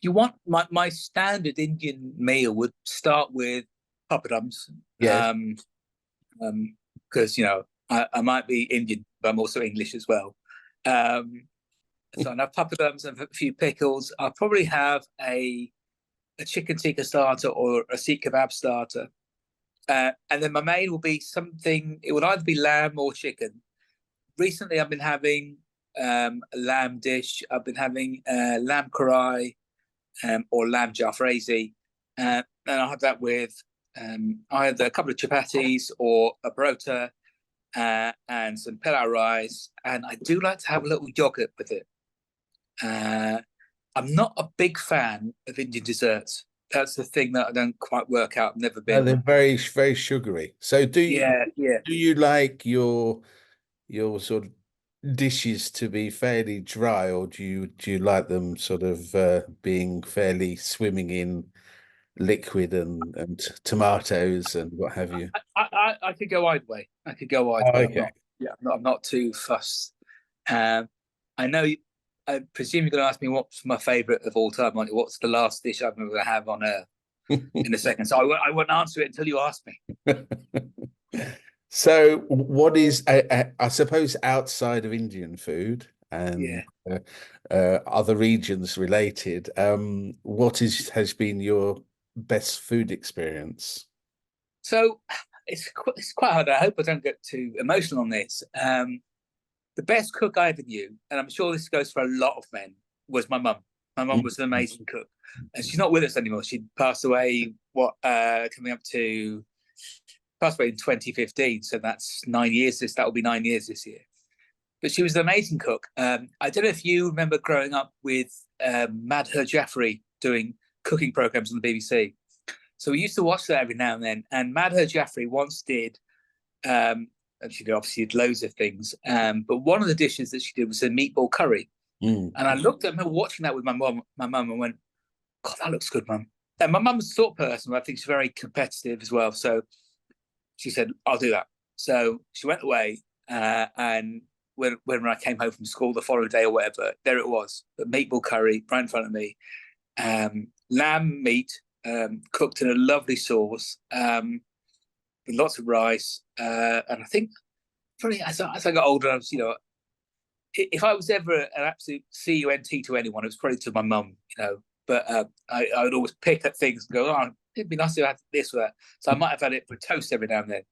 You want my standard Indian meal would start with papadums, Yes. because I might be Indian, but I'm also English as well. Um, so I have papadums and a few pickles. I'll probably have a chicken tikka starter or a seekh kebab starter, and then my main will be something. It will either be lamb or chicken. Recently, I've been having a lamb dish. I've been having lamb karai, or lamb jalfrezi, and I'll have that with either a couple of chapatis or a parota, and some pilau rice. And I do like to have a little yogurt with it. I'm not a big fan of Indian desserts. That's the thing that I don't quite work out. I've never And been. they're very, very sugary. So Yeah, yeah. do you like your sort of dishes to be fairly dry, or do you like them sort of being fairly swimming in liquid and tomatoes and what have you? I could go either way. I could go either Oh, way. I'm okay. not. Yeah, I'm not too fussed. Um, I know. I presume you're going to ask me what's my favourite of all time. Like, what's the last dish I'm going to have on Earth in a second? So I won't answer it until you ask me. So, what is, I suppose, outside of Indian food and Yeah. other regions related, what has been your best food experience? So it's quite hard. I hope I don't get too emotional on this. The best cook I ever knew, and I'm sure this goes for a lot of men, was my mum. My mum was an amazing cook, and she's not with us anymore. She passed away. Coming up to passed away in 2015, so that's 9 years. That will be 9 years this year. But she was an amazing cook. I don't know if you remember growing up with Madhur Jaffrey doing cooking programs on the BBC. So we used to watch that every now and then. And Madhur Jaffrey once did, and she obviously did loads of things. But one of the dishes that she did was a meatball curry. Mm. And I remember watching that with my mum, and went, "God, that looks good, mum." And my mum's the sort of person, I think she's very competitive as well. So she said, "I'll do that." So she went away, and when I came home from school the following day or whatever, there it was, the meatball curry right in front of me, lamb meat, cooked in a lovely sauce, with lots of rice, and I think probably as I got older, I was, if I was ever an absolute CUNT to anyone, it was probably to my mum, But I would always pick at things and go, "Oh, it'd be nice to have this or that." So I might have had it for toast every now and then.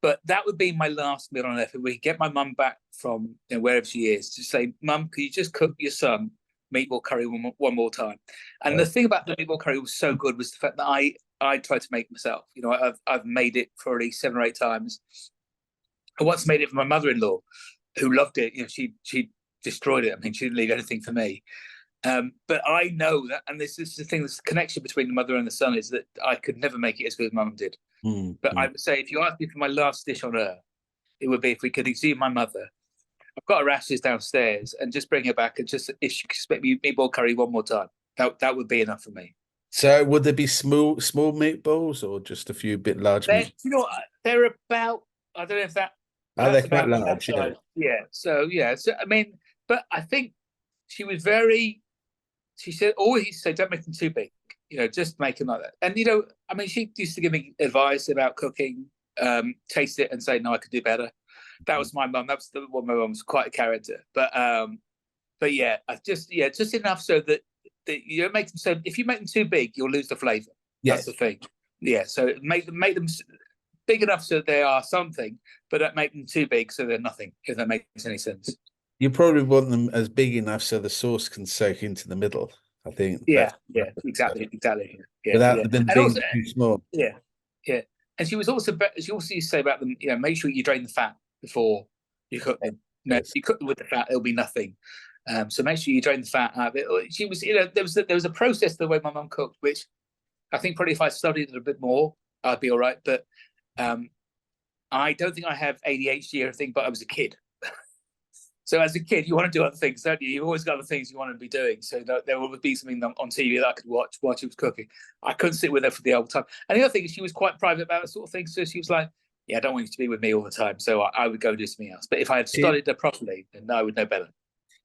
But that would be my last meal on earth. If we get my mum back from wherever she is, to say, "Mum, could you just cook your son meatball curry one more time?" And the thing about the meatball curry was so good was the fact that I tried to make it myself. I've made it probably 7 or 8 times. I once made it for my mother-in-law, who loved it. She destroyed it. I mean, she didn't leave anything for me. But I know that, and this is the thing, this connection between the mother and the son is that I could never make it as good as Mum did. Mm. But I would say, if you asked me for my last dish on earth, it would be if we could exhume my mother. I've got her ashes downstairs, and just bring her back, and just if she could expect me meatball curry one more time, that would be enough for me. So, would there be small meatballs or just a few bit large They're, meat? they're about, I don't know if Are they that's quite about that large? Yeah. size. Yeah. So yeah. So I mean, but I think she was very. She said always say, "Don't make them too big. Just make them like that." And I mean, she used to give me advice about cooking, taste it, and say, "No, I could do better." That was my mum. That was the one. My mum was quite a character, but yeah, just enough so that you don't make them so. If you make them too big, you'll lose the flavour. That's Yes. the thing. Yeah, so make them big enough so they are something, but don't make them too big so they're nothing. If that makes any sense. You probably want them as big enough so the sauce can soak into the middle. I think Yeah, that's yeah, exactly, exactly. Yeah, without yeah, them and being also, too small. yeah, yeah. And she also used to say about them, make sure you drain the fat before you cook them. If Yes. you cook them with the fat, it'll be nothing. So make sure you drain the fat out of it. She was, there was a process the way my mum cooked, which I think probably if I studied it a bit more, I'd be all right. But um, I don't think I have ADHD or anything, but I was a kid. So as a kid, you want to do other things, don't you? You've always got other things you want to be doing. So there would be something on TV that I could watch while she was cooking. I couldn't sit with her for the whole time. And the other thing is she was quite private about that sort of thing. So she was like, "Yeah, I don't want you to be with me all the time." So I would go do something else. But if I had She, studied her properly, then I would know better.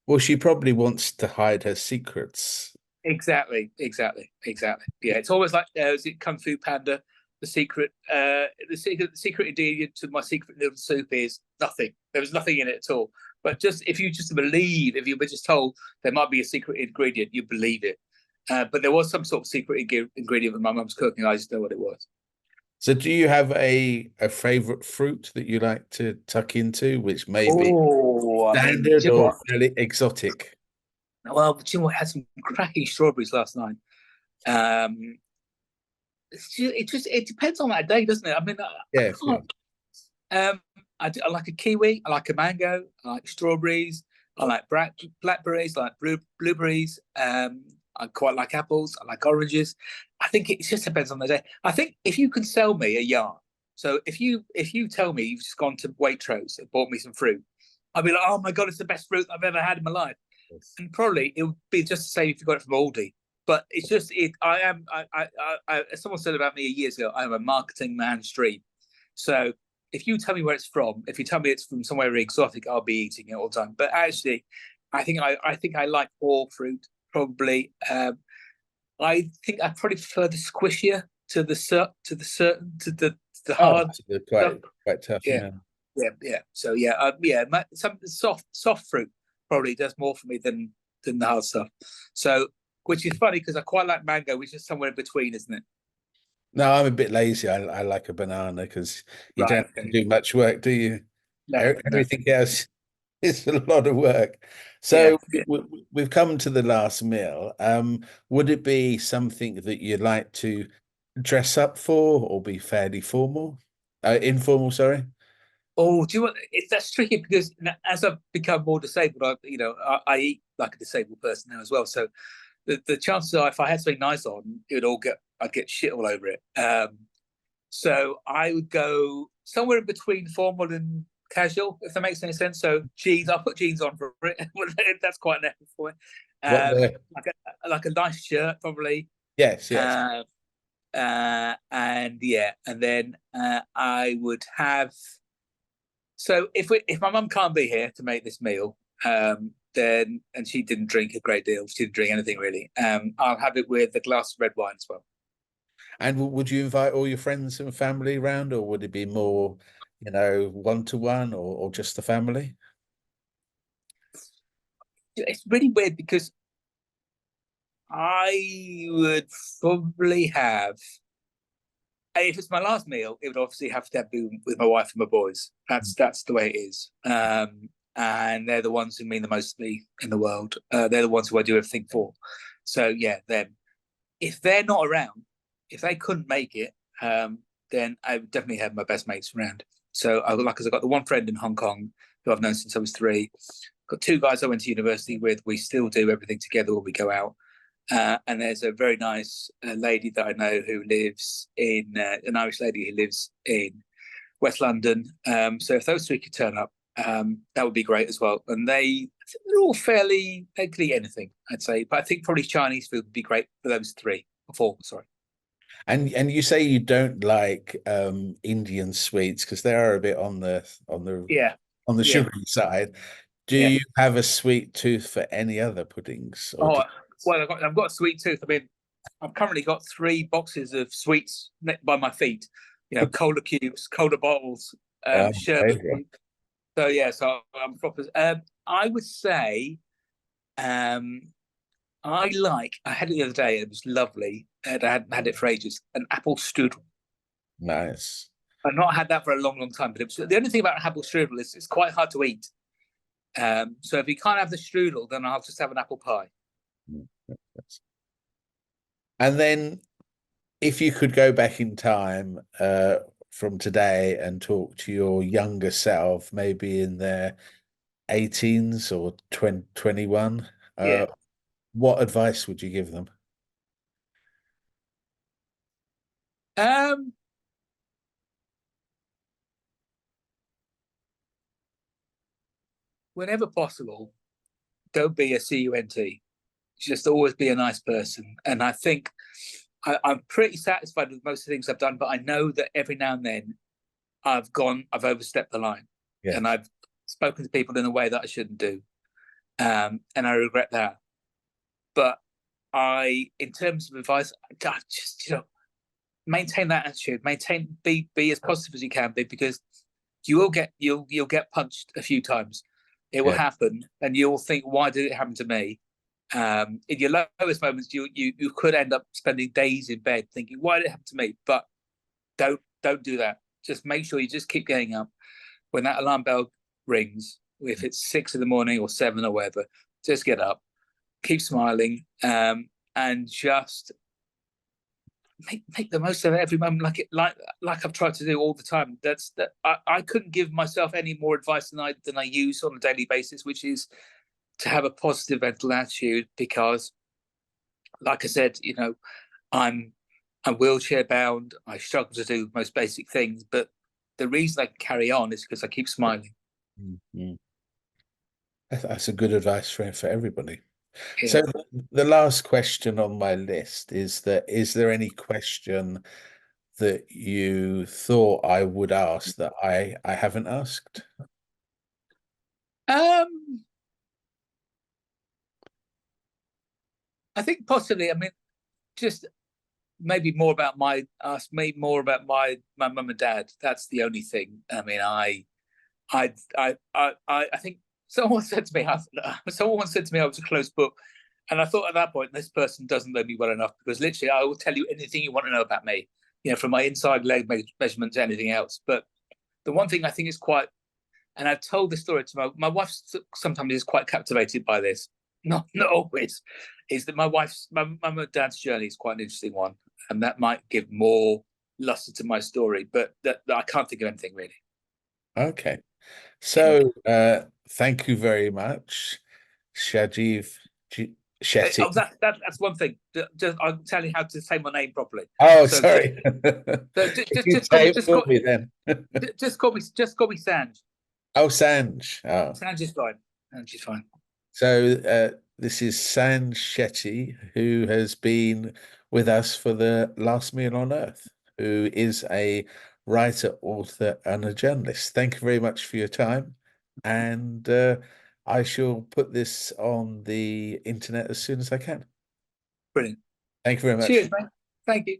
well, she probably wants to hide her secrets. Exactly. Yeah, it's always like is it Kung Fu Panda? The secret ingredient to my secret noodle soup is nothing. There was nothing in it at all. But just if you just believe, if you were just told there might be a secret ingredient, you believe it. But there was some sort of secret ingredient in my mum's cooking. I just know what it was. So do you have a favorite fruit that you like to tuck into, which may be Oh, I mean, do standard you know or what? fairly exotic? Well, do you know what? I had some cracking strawberries last night. Um, it depends on that day, doesn't it? I mean, I Yes, yeah. can't. Um, I like a kiwi. I like a mango. I like strawberries. I like blackberries. I like blueberries. I quite like apples. I like oranges. I think it just depends on the day. I think if you can sell me a yarn, so if you tell me you've just gone to Waitrose and bought me some fruit, I'll be like, oh my god, it's the best fruit I've ever had in my life. Yes. And probably it would be just the same if you got it from Aldi. But it's just it. I am. As someone said about me years ago, I'm a marketing man stream. So if you tell me where it's from, if you tell me it's from somewhere exotic, I'll be eating it all the time. But actually, I think I like all fruit. Probably, I think I probably prefer the squishier to the Oh, hard so they're stuff. quite tough, Yeah, yeah. yeah. So yeah. Some soft fruit probably does more for me than the hard stuff. So, which is funny because I quite like mango, which is somewhere in between, isn't it? No, I'm a bit lazy. I like a banana because you Right. don't Okay. do much work, do you? No. No. Everything else is a lot of work. Yeah. So Yeah. we've come to the last meal. Would it be something that you'd like to dress up for or be fairly formal? Informal, sorry. Oh, do you want? That's tricky because as I've become more disabled, I eat like a disabled person now as well. So the chances are, if I had something nice on, I'd get shit all over it. So I would go somewhere in between formal and casual, if that makes any sense. So jeans, I'll put jeans on for it. That's quite an effort for it. What the Like a nice shirt, probably. Yes, yes. Uh, and yeah, and then I would have. So if my mum can't be here to make this meal, then and she didn't drink a great deal, she didn't drink anything really. I'll have it with a glass of red wine as well. And would you invite all your friends and family around, or would it be more, one to one, or just the family? It's really weird because I would probably have, if it's my last meal, it would obviously have to be with my wife and my boys. That's the way it is. And they're the ones who mean the most to me in the world. They're the ones who I do everything for. So yeah, them. If they're not around, if they couldn't make it, then I would definitely have my best mates around. So I've got the one friend in Hong Kong who I've known since I was 3. Got 2 guys I went to university with. We still do everything together when we go out. And there's a very nice lady that I know who lives in an Irish lady who lives in West London. So if those 3 could turn up, that would be great as well. And they're all they could eat anything, I'd say. But I think probably Chinese food would be great for those 3 or 4. Sorry. And you say you don't like Indian sweets because they are a bit Yeah, on the yeah, sugary side. Do yeah. you have a sweet tooth for any other puddings, or Oh well, I've got a sweet tooth. I mean, I've currently got 3 boxes of sweets by my feet. Cola cubes, cola bottles, sherbet. okay. So yeah, so I'm proper. I would say, um, I had it the other day. It was lovely, and I hadn't had it for ages. An apple strudel. Nice. I've not had that for a long, long time. But the only thing about apple strudel is it's quite hard to eat. So if you can't have the strudel, then I'll just have an apple pie. And then if you could go back in time from today and talk to your younger self, maybe in their 18s or 21, Yeah. what advice would you give them? Um, Whenever possible, don't be a CUNT. Just always be a nice person. And I think I'm pretty satisfied with most of the things I've done, but I know that every now and then I've overstepped the line, and Yes. I've spoken to people in a way that I shouldn't do, and I regret that. But in terms of advice, God, just maintain that attitude, be as positive as you can be, because you'll get punched a few times. It will Yeah. happen, and you'll think, why did it happen to me? In your lowest moments, you could end up spending days in bed thinking, why did it happen to me? But don't do that. Just make sure you just keep getting up when that alarm bell rings. If it's 6 in the morning or 7 or whatever, just get up, keep smiling, and just make the most of every moment, like I've tried to do all the time. I couldn't give myself any more advice than I use on a daily basis, which is to have a positive mental attitude, because, like I said, I'm wheelchair bound. I struggle to do most basic things, but the reason I can carry on is because I keep smiling. Mhm. That's a good advice for everybody. Yeah. So the last question on my list is is there any question that you thought I would ask that I haven't asked? Um, I think possibly. I mean, just maybe more about maybe more about my mum and dad. That's the only thing. I mean, I think someone said to me, someone once said to me I was a closed book, and I thought at that point, this person doesn't know me well enough, because literally I will tell you anything you want to know about me, from my inside leg measurement to anything else. But the one thing I think is quite, and I've told this story to my wife, sometimes is quite captivated by this, not always, is that my mum and dad's journey is quite an interesting one, and that might give more luster to my story, but that I can't think of anything really. Okay. Yeah. So thank you very much, Shajeev Shetty. Oh, that's one thing. Just I'm telling you how to say my name properly. Oh, So sorry. so Can you say it for me then? just call me Sanj. Oh, Sanj. Oh. Sanj is fine. Sanj is fine. So this is Sanj Shetty, who has been with us for the last meal on Earth, who is a writer, author, and a journalist. Thank you very much for your time. And I shall put this on the internet as soon as I can. Brilliant. Thank you very much. Cheers, mate. Thank you.